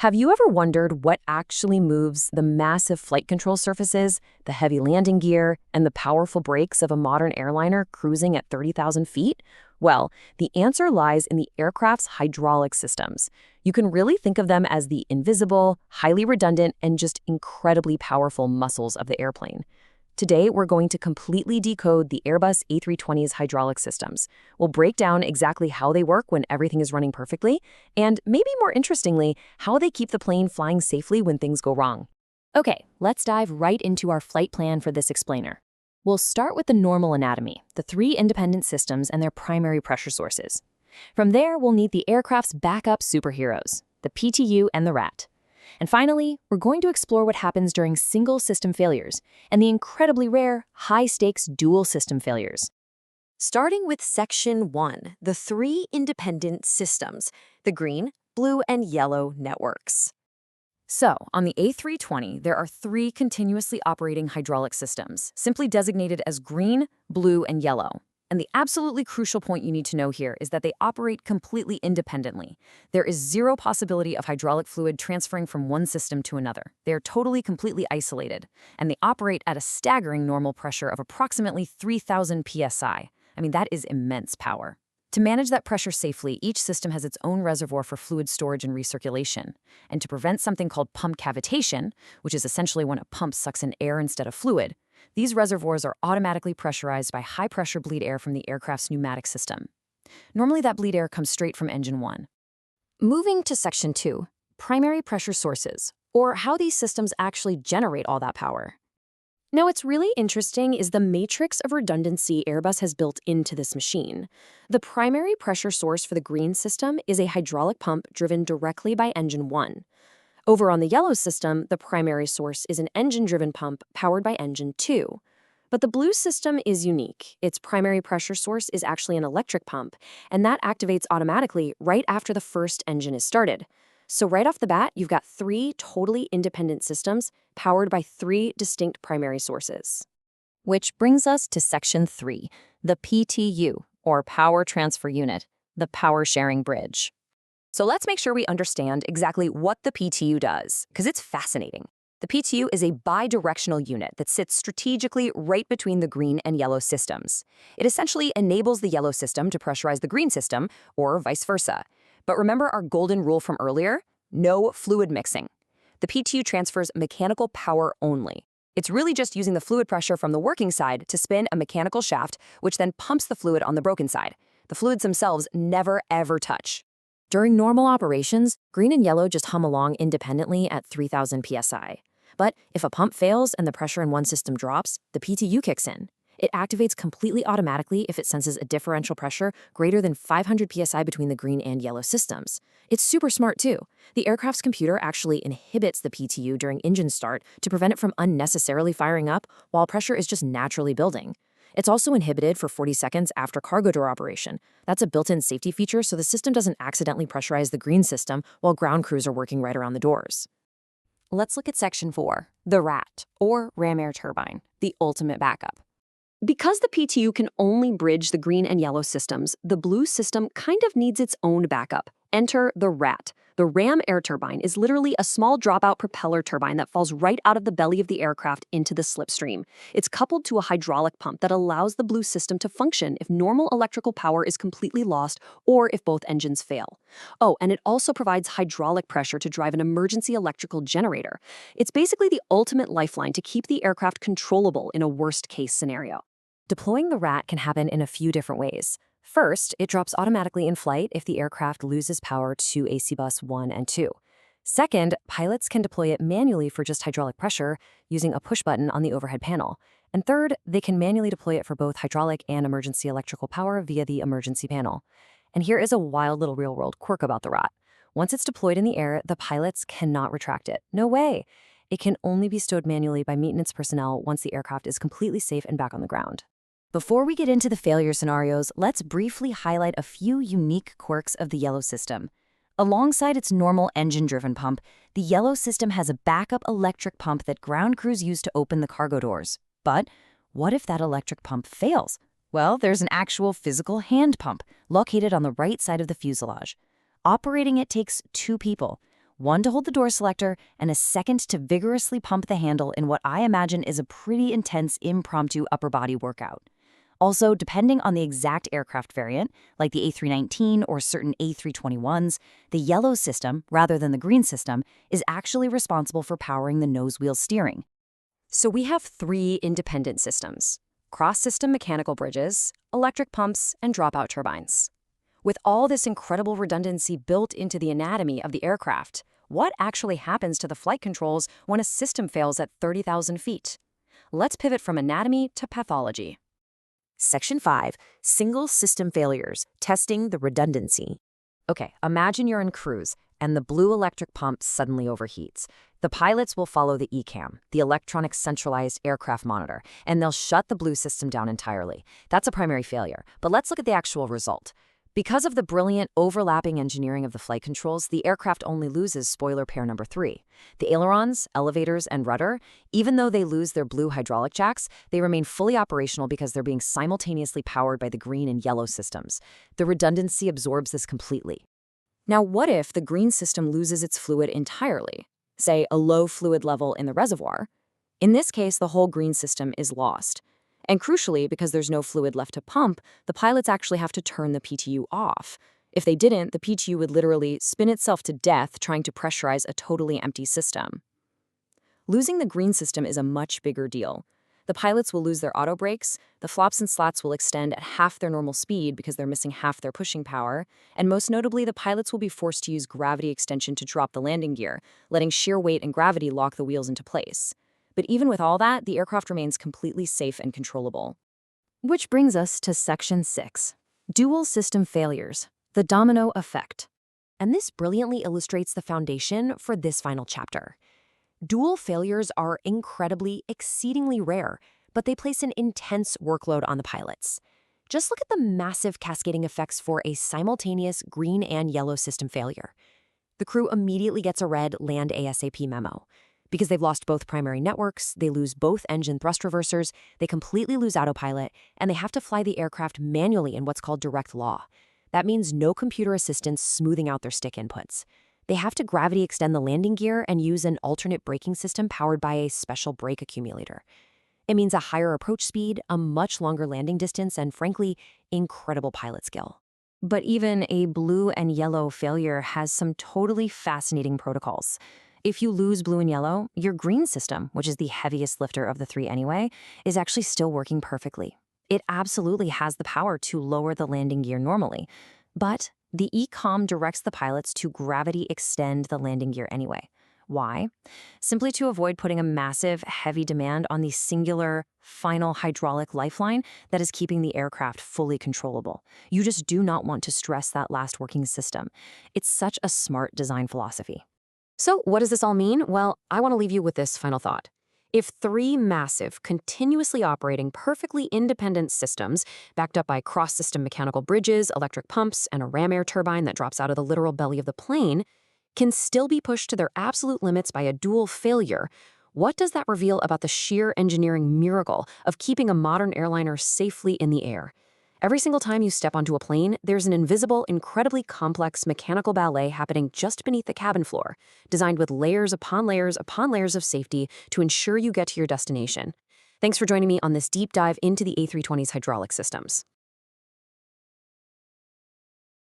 Have you ever wondered what actually moves the massive flight control surfaces, the heavy landing gear, and the powerful brakes of a modern airliner cruising at 30,000 feet? Well, the answer lies in the aircraft's hydraulic systems. You can really think of them as the invisible, highly redundant, and just incredibly powerful muscles of the airplane. Today, we're going to completely decode the Airbus A320's hydraulic systems. We'll break down exactly how they work when everything is running perfectly, and maybe more interestingly, how they keep the plane flying safely when things go wrong. Okay, let's dive right into our flight plan for this explainer. We'll start with the normal anatomy, the three independent systems and their primary pressure sources. From there, we'll need the aircraft's backup superheroes, the PTU and the RAT. And finally, we're going to explore what happens during single system failures and the incredibly rare, high-stakes dual system failures. Starting with Section 1, the three independent systems, the green, blue, and yellow networks. So, on the A320, there are three continuously operating hydraulic systems, simply designated as green, blue, and yellow. And the absolutely crucial point you need to know here is that they operate completely independently. There is zero possibility of hydraulic fluid transferring from one system to another. They are totally, completely isolated, and they operate at a staggering normal pressure of approximately 3,000 psi. I mean, that is immense power. To manage that pressure safely, each system has its own reservoir for fluid storage and recirculation. And to prevent something called pump cavitation, which is essentially when a pump sucks in air instead of fluid, these reservoirs are automatically pressurized by high-pressure bleed air from the aircraft's pneumatic system. Normally, that bleed air comes straight from engine 1. Moving to Section 2, primary pressure sources, or how these systems actually generate all that power. Now, what's really interesting is the matrix of redundancy Airbus has built into this machine. The primary pressure source for the green system is a hydraulic pump driven directly by engine 1. Over on the yellow system, the primary source is an engine-driven pump powered by engine 2. But the blue system is unique. Its primary pressure source is actually an electric pump, and that activates automatically right after the first engine is started. So right off the bat, you've got three totally independent systems powered by three distinct primary sources. Which brings us to Section 3, the PTU, or Power Transfer Unit, the Power Sharing Bridge. So let's make sure we understand exactly what the PTU does, because it's fascinating. The PTU is a bidirectional unit that sits strategically right between the green and yellow systems. It essentially enables the yellow system to pressurize the green system, or vice versa. But remember our golden rule from earlier? No fluid mixing. The PTU transfers mechanical power only. It's really just using the fluid pressure from the working side to spin a mechanical shaft, which then pumps the fluid on the broken side. The fluids themselves never, ever touch. During normal operations, green and yellow just hum along independently at 3,000 psi. But if a pump fails and the pressure in one system drops, the PTU kicks in. It activates completely automatically if it senses a differential pressure greater than 500 psi between the green and yellow systems. It's super smart too. The aircraft's computer actually inhibits the PTU during engine start to prevent it from unnecessarily firing up while pressure is just naturally building. It's also inhibited for 40 seconds after cargo door operation. That's a built-in safety feature so the system doesn't accidentally pressurize the green system while ground crews are working right around the doors. Let's look at Section 4, the RAT, or ram air turbine, the ultimate backup. Because the PTU can only bridge the green and yellow systems, the blue system kind of needs its own backup. Enter the RAT. The ram air turbine is literally a small dropout propeller turbine that falls right out of the belly of the aircraft into the slipstream. It's coupled to a hydraulic pump that allows the blue system to function if normal electrical power is completely lost or if both engines fail. Oh, and it also provides hydraulic pressure to drive an emergency electrical generator. It's basically the ultimate lifeline to keep the aircraft controllable in a worst-case scenario. Deploying the RAT can happen in a few different ways. First, it drops automatically in flight if the aircraft loses power to AC bus 1 and 2. Second, pilots can deploy it manually for just hydraulic pressure using a push button on the overhead panel. And third, they can manually deploy it for both hydraulic and emergency electrical power via the emergency panel. And here is a wild little real-world quirk about the RAT. Once it's deployed in the air, the pilots cannot retract it. No way! It can only be stowed manually by maintenance personnel once the aircraft is completely safe and back on the ground. Before we get into the failure scenarios, let's briefly highlight a few unique quirks of the yellow system. Alongside its normal engine-driven pump, the yellow system has a backup electric pump that ground crews use to open the cargo doors. But what if that electric pump fails? Well, there's an actual physical hand pump located on the right side of the fuselage. Operating it takes two people. one to hold the door selector, and a second to vigorously pump the handle in what I imagine is a pretty intense impromptu upper body workout. Also, depending on the exact aircraft variant, like the A319 or certain A321s, the yellow system, rather than the green system, is actually responsible for powering the nose wheel steering. So we have three independent systems: cross-system mechanical bridges, electric pumps, and dropout turbines. With all this incredible redundancy built into the anatomy of the aircraft, what actually happens to the flight controls when a system fails at 30,000 feet? Let's pivot from anatomy to pathology. Section 5, Single System Failures, Testing the Redundancy. Okay, imagine you're in cruise and the blue electric pump suddenly overheats. The pilots will follow the ECAM, the electronic centralized aircraft monitor, and they'll shut the blue system down entirely. That's a primary failure, but let's look at the actual result. Because of the brilliant overlapping engineering of the flight controls, the aircraft only loses spoiler pair number 3. The ailerons, elevators, and rudder, even though they lose their blue hydraulic jacks, they remain fully operational because they're being simultaneously powered by the green and yellow systems. The redundancy absorbs this completely. Now, what if the green system loses its fluid entirely? Say, a low fluid level in the reservoir. In this case, the whole green system is lost. And crucially, because there's no fluid left to pump, the pilots actually have to turn the PTU off. If they didn't, the PTU would literally spin itself to death trying to pressurize a totally empty system. Losing the green system is a much bigger deal. The pilots will lose their auto brakes, the flops and slats will extend at half their normal speed because they're missing half their pushing power, and most notably, the pilots will be forced to use gravity extension to drop the landing gear, letting sheer weight and gravity lock the wheels into place. But even with all that, the aircraft remains completely safe and controllable. Which brings us to Section 6, Dual System Failures, the Domino Effect. And this brilliantly illustrates the foundation for this final chapter. Dual failures are incredibly, exceedingly rare, but they place an intense workload on the pilots. Just look at the massive cascading effects for a simultaneous green and yellow system failure. The crew immediately gets a red land ASAP memo. Because they've lost both primary networks, they lose both engine thrust reversers, they completely lose autopilot, and they have to fly the aircraft manually in what's called direct law. That means no computer assistance smoothing out their stick inputs. They have to gravity extend the landing gear and use an alternate braking system powered by a special brake accumulator. It means a higher approach speed, a much longer landing distance, and frankly, incredible pilot skill. But even a blue and yellow failure has some totally fascinating protocols. If you lose blue and yellow, your green system, which is the heaviest lifter of the three anyway, is actually still working perfectly. It absolutely has the power to lower the landing gear normally. But the ECOM directs the pilots to gravity extend the landing gear anyway. Why? Simply to avoid putting a massive, heavy demand on the singular, final hydraulic lifeline that is keeping the aircraft fully controllable. You just do not want to stress that last working system. It's such a smart design philosophy. So what does this all mean? Well, I want to leave you with this final thought. If three massive, continuously operating, perfectly independent systems, backed up by cross-system mechanical bridges, electric pumps, and a ram air turbine that drops out of the literal belly of the plane, can still be pushed to their absolute limits by a dual failure, what does that reveal about the sheer engineering miracle of keeping a modern airliner safely in the air? Every single time you step onto a plane, there's an invisible, incredibly complex mechanical ballet happening just beneath the cabin floor, designed with layers upon layers upon layers of safety to ensure you get to your destination. Thanks for joining me on this deep dive into the A320's hydraulic systems.